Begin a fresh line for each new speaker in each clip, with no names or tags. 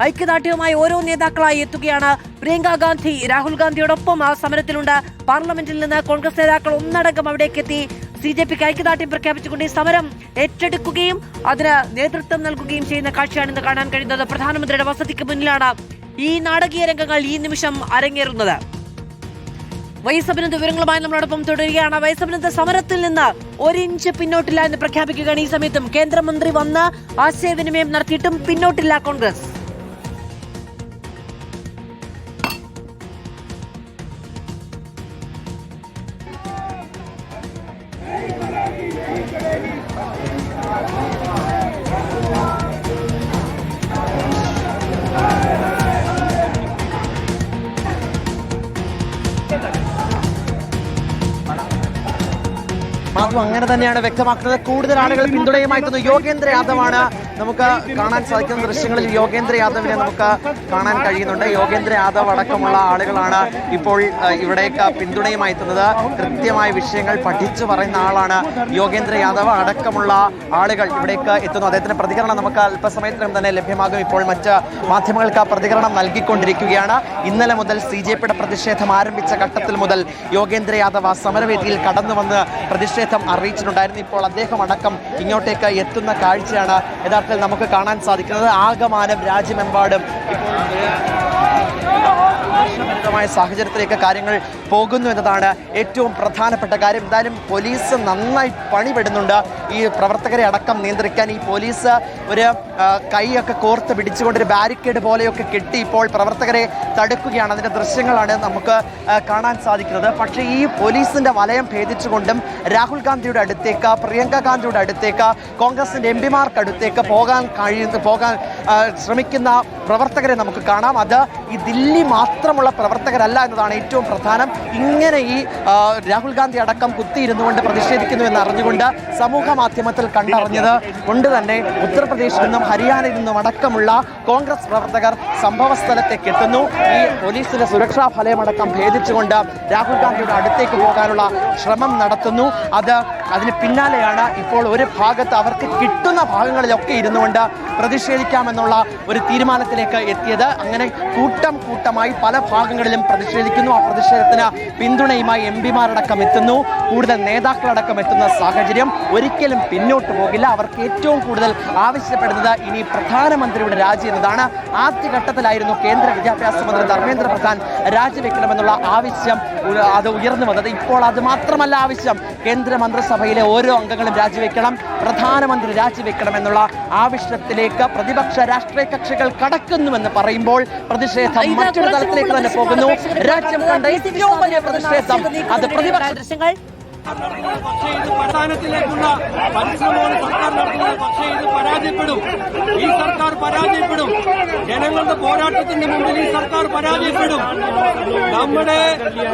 ഐക്യദാർഢ്യവുമായി ഓരോ നേതാക്കളായി എത്തുകയാണ്. പ്രിയങ്ക ഗാന്ധി രാഹുൽ ഗാന്ധിയോടൊപ്പം ആ സമരത്തിലുണ്ട്. പാർലമെന്റിൽ നിന്ന് കോൺഗ്രസ് നേതാക്കൾ ഒന്നടങ്കം അവിടേക്കെത്തി CJPക്ക് ഐക്യദാർഢ്യം പ്രഖ്യാപിച്ചുകൊണ്ട് ഈ സമരം ഏറ്റെടുക്കുകയും അതിന് നേതൃത്വം നൽകുകയും ചെയ്യുന്ന കാഴ്ചയാണ് ഇന്ന് കാണാൻ കഴിയുന്നത്. പ്രധാനമന്ത്രിയുടെ വസതിക്ക് മുന്നിലാണ് ഈ നാടകീയ രംഗങ്ങൾ ഈ നിമിഷം അരങ്ങേറുന്നത്. വൈസ് അഭിനന്ദ വിവരങ്ങളുമായി നമ്മളോടൊപ്പം തുടരുകയാണ്. വൈസ് അഭിനന്ദ, സമരത്തിൽ നിന്ന് 1 ഇഞ്ച് പിന്നോട്ടില്ല എന്ന് പ്രഖ്യാപിക്കുകയാണ്. ഈ സമയത്തും കേന്ദ്രമന്ത്രി വന്ന് ആശയവിനിമയം നടത്തിയിട്ടും പിന്നോട്ടില്ല കോൺഗ്രസ്.
അങ്ങനെ തന്നെയാണ് വ്യക്തമാക്കുന്നത്. കൂടുതൽ ആളുകൾ പിന്തുണയുമായി എത്തുന്നു. യോഗേന്ദ്ര യാദവാണ് നമുക്ക് കാണാൻ സാധിക്കുന്ന ദൃശ്യങ്ങളിൽ. യോഗേന്ദ്ര യാദവിനെ നമുക്ക് കാണാൻ കഴിയുന്നുണ്ട്. യോഗേന്ദ്ര യാദവ് അടക്കമുള്ള ആളുകളാണ് ഇപ്പോൾ ഇവിടേക്ക് പിന്തുണയുമായി എത്തുന്നത്. കൃത്യമായ വിഷയങ്ങൾ പഠിച്ചു പറയുന്ന ആളാണ് യോഗേന്ദ്ര യാദവ്. അടക്കമുള്ള ആളുകൾ ഇവിടേക്ക് എത്തുന്നു. അദ്ദേഹത്തിന്റെ പ്രതികരണം നമുക്ക് അല്പസമയത്തിനും തന്നെ ലഭ്യമാകും. ഇപ്പോൾ മറ്റ് മാധ്യമങ്ങൾക്ക് പ്രതികരണം നൽകിക്കൊണ്ടിരിക്കുകയാണ്. ഇന്നലെ മുതൽ CJPയുടെ പ്രതിഷേധം ആരംഭിച്ച ഘട്ടത്തിൽ മുതൽ യോഗേന്ദ്ര യാദവ് ആ സമരവേദിയിൽ കടന്നു വന്ന് പ്രതിഷേധം അറിയിച്ചിട്ടുണ്ടായിരുന്നു. ഇപ്പോൾ അദ്ദേഹം അടക്കം ഇങ്ങോട്ടേക്ക് എത്തുന്ന കാഴ്ചയാണ് യഥാർത്ഥത്തിൽ നമുക്ക് കാണാൻ സാധിക്കുന്നത്. ആകമാനം രാജ്യമെമ്പാടും ഇപ്പോൾ മായ സാഹചര്യത്തിലേക്ക് കാര്യങ്ങൾ പോകുന്നു എന്നതാണ് ഏറ്റവും പ്രധാനപ്പെട്ട കാര്യം. എന്തായാലും പോലീസ് നന്നായി പണിപെടുന്നുണ്ട് ഈ പ്രവർത്തകരെ അടക്കം നിയന്ത്രിക്കാൻ. ഈ പോലീസ് ഒരു കൈയൊക്കെ കോർത്ത് പിടിച്ചുകൊണ്ടൊരു ബാരിക്കേഡ് പോലെയൊക്കെ കെട്ടി ഇപ്പോൾ പ്രവർത്തകരെ തടുക്കുകയാണ്. അതിൻ്റെ ദൃശ്യങ്ങളാണ് നമുക്ക് കാണാൻ സാധിക്കുന്നത്. പക്ഷേ ഈ പോലീസിൻ്റെ വലയം ഭേദിച്ചുകൊണ്ടും രാഹുൽ ഗാന്ധിയുടെ അടുത്തേക്ക്, പ്രിയങ്ക ഗാന്ധിയുടെ അടുത്തേക്ക്, കോൺഗ്രസിൻ്റെ MPമാർക്ക് അടുത്തേക്ക് പോകാൻ ശ്രമിക്കുന്ന പ്രവർത്തകരെ നമുക്ക് കാണാം. അത് ഈ ദില്ലി മാത്രമുള്ള പ്രവർത്തകരല്ല എന്നതാണ് ഏറ്റവും പ്രധാനം. ഇങ്ങനെ ഈ രാഹുൽ ഗാന്ധി അടക്കം കുത്തിയിരുന്നുകൊണ്ട് പ്രതിഷേധിക്കുന്നു എന്ന് അറിഞ്ഞുകൊണ്ട് സമൂഹ മാധ്യമത്തിൽ കണ്ടറിഞ്ഞത് കൊണ്ട് തന്നെ ഉത്തർപ്രദേശിൽ നിന്നും ഹരിയാനയിൽ നിന്നും അടക്കമുള്ള കോൺഗ്രസ് പ്രവർത്തകർ സംഭവ സ്ഥലത്തേക്ക് എത്തുന്നു. ഈ പോലീസിന്റെ സുരക്ഷാ ഫലമടക്കം ഭേദിച്ചുകൊണ്ട് രാഹുൽ ഗാന്ധിയുടെ അടുത്തേക്ക് പോകാനുള്ള ശ്രമം നടത്തുന്നു. അതിന് പിന്നാലെയാണ് ഇപ്പോൾ ഒരു ഭാഗത്ത് അവർക്ക് കിട്ടുന്ന ഭാഗങ്ങളിലൊക്കെ ഇരുന്നുകൊണ്ട് പ്രതിഷേധിക്കാമെന്നുള്ള ഒരു തീരുമാനത്തിലേക്ക് എത്തിയത്. അങ്ങനെ കൂട്ടമായി പല ഭാഗങ്ങളിലും പ്രതിഷേധിക്കുന്നു. ആ പ്രതിഷേധത്തിന് പിന്തുണയുമായി MPമാരടക്കം എത്തുന്നു. കൂടുതൽ നേതാക്കളടക്കം എത്തുന്ന സാഹചര്യം. ഒരിക്കലും പിന്നോട്ട് പോകില്ല. അവർക്ക് ഏറ്റവും കൂടുതൽ ആവശ്യപ്പെടുന്നത് ഇനി പ്രധാനമന്ത്രിയുടെ രാജി എന്നതാണ്. ആദ്യഘട്ടത്തിലായിരുന്നു കേന്ദ്ര വിദ്യാഭ്യാസ മന്ത്രി ധർമ്മേന്ദ്ര പ്രധാൻ രാജിവെക്കണമെന്നുള്ള ആവശ്യം അത് ഉയർന്നു വന്നത്. ഇപ്പോൾ അത് മാത്രമല്ല ആവശ്യം. കേന്ദ്ര മന്ത്രിസഭയിലെ ഓരോ അംഗങ്ങളും രാജിവെക്കണം, പ്രധാനമന്ത്രി രാജിവെക്കണം എന്നുള്ള ആവശ്യത്തിലേക്ക് പ്രതിപക്ഷ രാഷ്ട്രീയ കക്ഷികൾ കടക്കുന്നുവെന്ന് പറയുമ്പോൾ പ്രതിഷേധം മറ്റൊരു തലത്തിലേക്ക് തന്നെ പോകുന്നു. രാജ്യം കണ്ട ഏറ്റവും വലിയ പ്രതിഷേധം അത് പ്രതിപക്ഷ ദൃശ്യങ്ങൾ.
സ്ഥാനത്തിലേക്കുള്ള പരിശ്രമമാണ് സർക്കാർ നടത്തുന്നത്. പക്ഷേ ഇത് പരാജയപ്പെടും. ഈ സർക്കാർ പരാജയപ്പെടും. ജനങ്ങളുടെ പോരാട്ടത്തിന്റെ മുമ്പിൽ ഈ സർക്കാർ പരാജയപ്പെടും. നമ്മുടെ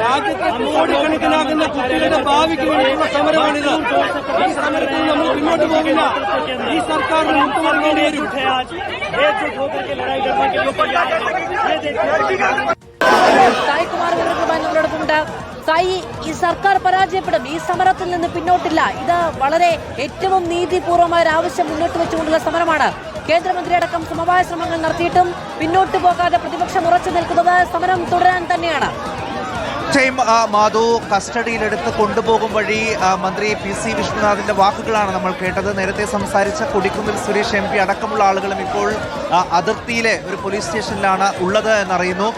രാജ്യത്തെ കോടിക്കണക്കിനാകുന്ന കുട്ടികളുടെ ഭാവിക്ക് വേണ്ടിയുള്ള സമരമാണിത്. ഈ സമരത്തിൽ നമ്മൾ മുന്നോട്ട് പോകില്ല. ഈ സർക്കാർ മുട്ടുകൊടുക്കേണ്ടി വരും.
സായി, ഈ സർക്കാർ പരാജയപ്പെടും. ഈ സമരത്തിൽ നിന്ന് പിന്നോട്ടില്ല. ഇത് വളരെ ഏറ്റവും നീതിപൂർവമായ ഒരു ആവശ്യം മുന്നോട്ട് വെച്ചുകൊണ്ടുള്ള സമരമാണ്. കേന്ദ്രമന്ത്രി അടക്കം സമവായ ശ്രമങ്ങൾ നടത്തിയിട്ടും പിന്നോട്ട് പോകാതെ പ്രതിപക്ഷം ഉറച്ചു നിൽക്കുന്നത് സമരം തുടരാൻ തന്നെയാണ്.
മാധു, കസ്റ്റഡിയിലെടുത്ത് കൊണ്ടുപോകും വഴി മന്ത്രി PC വിശ്വനാഥിന്റെ വാക്കുകളാണ് നമ്മൾ കേട്ടത്. നേരത്തെ സംസാരിച്ച കൊടിക്കുന്നിൽ സുരേഷ് MP അടക്കമുള്ള ആളുകളും ഇപ്പോൾ അതിർത്തിയിലെ ഒരു പോലീസ് സ്റ്റേഷനിലാണ് ഉള്ളത് എന്നറിയുന്നു.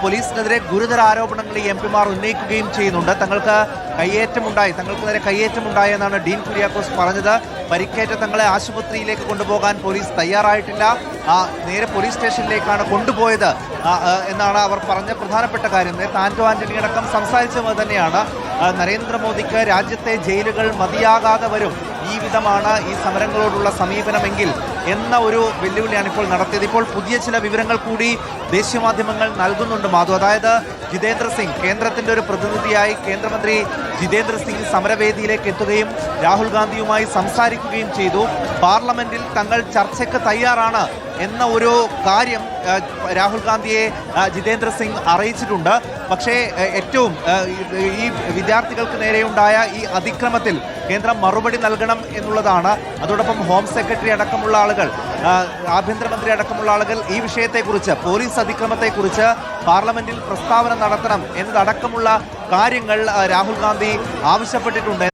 പോലീസിനെതിരെ ഗുരുതര ആരോപണങ്ങൾ ഈ MPമാർ ഉന്നയിക്കുകയും ചെയ്യുന്നുണ്ട്. തങ്ങൾക്ക് നേരെ കയ്യേറ്റമുണ്ടായി എന്നാണ് ഡീൻ കുര്യാക്കോസ് പറഞ്ഞത്. പരിക്കേറ്റ തങ്ങളെ ആശുപത്രിയിലേക്ക് കൊണ്ടുപോകാൻ പോലീസ് തയ്യാറായിട്ടില്ല. നേരെ പോലീസ് സ്റ്റേഷനിലേക്കാണ് കൊണ്ടുപോയത് എന്നാണ് അവർ പറഞ്ഞ പ്രധാനപ്പെട്ട കാര്യം. നേരത്തെ ആന്റണി അടക്കം സംസാരിച്ചത് തന്നെയാണ്. നരേന്ദ്രമോദിക്ക് രാജ്യത്തെ ജയിലുകൾ മതിയാകാതെ വരും, ഈ വിധമാണ് ഈ സമരങ്ങളോടുള്ള സമീപനമെങ്കിൽ എന്ന ഒരു വെല്ലുവിളിയാണ് ഇപ്പോൾ നടത്തിയത്. ഇപ്പോൾ പുതിയ ചില വിവരങ്ങൾ കൂടി ദേശീയ മാധ്യമങ്ങൾ നൽകുന്നുണ്ട് മാധു. അതായത് ജിതേന്ദ്ര സിംഗ്, കേന്ദ്രത്തിന്റെ ഒരു പ്രതിനിധിയായി കേന്ദ്രമന്ത്രി ജിതേന്ദ്ര സിംഗ് സമരവേദിയിലേക്ക് എത്തുകയും രാഹുൽ ഗാന്ധിയുമായി സംസാരിക്കുകയും ചെയ്തു. പാർലമെന്റിൽ തങ്ങൾ ചർച്ചയ്ക്ക് തയ്യാറാണ് എന്ന ഒരു കാര്യം രാഹുൽ ഗാന്ധിയെ ജിതേന്ദ്ര സിംഗ് അറിയിച്ചിട്ടുണ്ട്. പക്ഷേ ഏറ്റവും ഈ വിദ്യാർത്ഥികൾക്ക് നേരെയുണ്ടായ ഈ അതിക്രമത്തിൽ കേന്ദ്രം മറുപടി നൽകണം എന്നുള്ളതാണ്. അതോടൊപ്പം ഹോം സെക്രട്ടറി അടക്കമുള്ള ആളുകൾ, ആഭ്യന്തരമന്ത്രി അടക്കമുള്ള ആളുകൾ ഈ വിഷയത്തെക്കുറിച്ച്, പോലീസ് അതിക്രമത്തെക്കുറിച്ച് പാർലമെന്റിൽ പ്രസ്താവന നടത്തണം എന്നതടക്കമുള്ള കാര്യങ്ങൾ രാഹുൽ ഗാന്ധി ആവശ്യപ്പെട്ടിട്ടുണ്ട്.